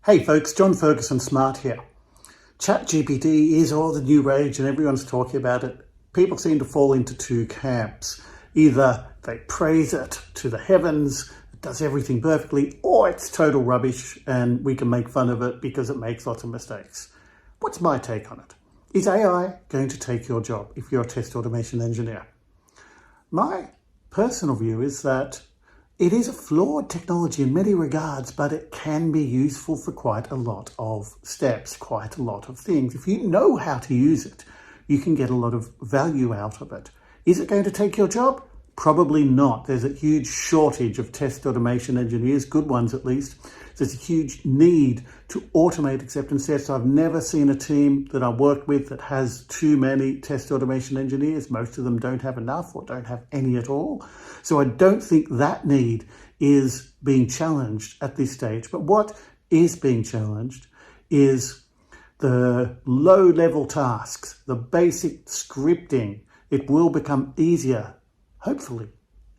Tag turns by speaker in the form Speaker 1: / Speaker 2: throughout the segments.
Speaker 1: Hey folks, John Ferguson Smart here. ChatGPT is all the new rage and everyone's talking about it. People seem to fall into two camps. Either they praise it to the heavens, it does everything perfectly, or it's total rubbish and we can make fun of it because it makes lots of mistakes. What's my take on it? Is AI going to take your job if you're a test automation engineer? My personal view is that it is a flawed technology in many regards, but it can be useful for quite a lot of steps, quite a lot of things. If you know how to use it, you can get a lot of value out of it. Is it going to take your job? Probably not. There's a huge shortage of test automation engineers, good ones at least. There's a huge need to automate acceptance tests. I've never seen a team that I work with that has too many test automation engineers. Most of them don't have enough or don't have any at all. So I don't think that need is being challenged at this stage. But what is being challenged is the low-level tasks, the basic scripting. It will become easier, hopefully,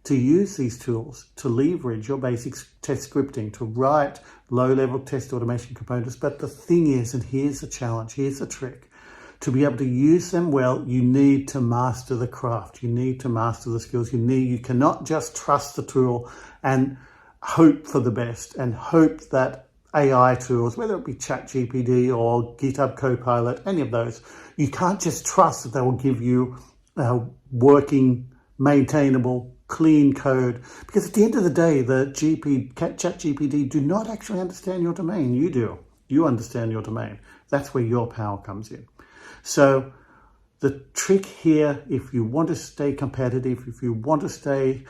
Speaker 1: to use these tools to leverage your basic test scripting, to write low-level test automation components. But the thing is, and here's the challenge, here's the trick, to be able to use them well, you need to master the craft. You need to master the skills. You cannot just trust the tool and hope for the best and hope that AI tools, whether it be ChatGPT or GitHub CoPilot, any of those, you can't just trust that they will give you working, maintainable, clean code, because at the end of the day, the ChatGPT do not actually understand your domain. You do. You understand your domain. That's where your power comes in. So the trick here, if you want to stay competitive, if you want to stay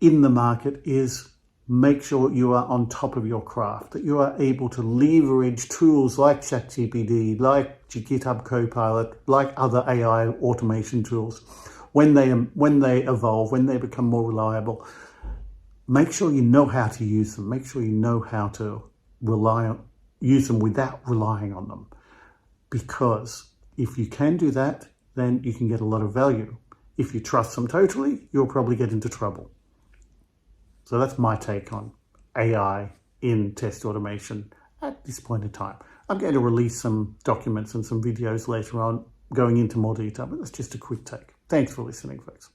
Speaker 1: in the market, is make sure you are on top of your craft, that you are able to leverage tools like ChatGPT, like GitHub Copilot, like other AI automation tools. When they evolve, when they become more reliable, make sure you know how to use them. Make sure you know how to use them without relying on them. Because if you can do that, then you can get a lot of value. If you trust them totally, you'll probably get into trouble. So that's my take on AI in test automation at this point in time. I'm going to release some documents and some videos later on going into more detail, but that's just a quick take. Thanks for listening, folks.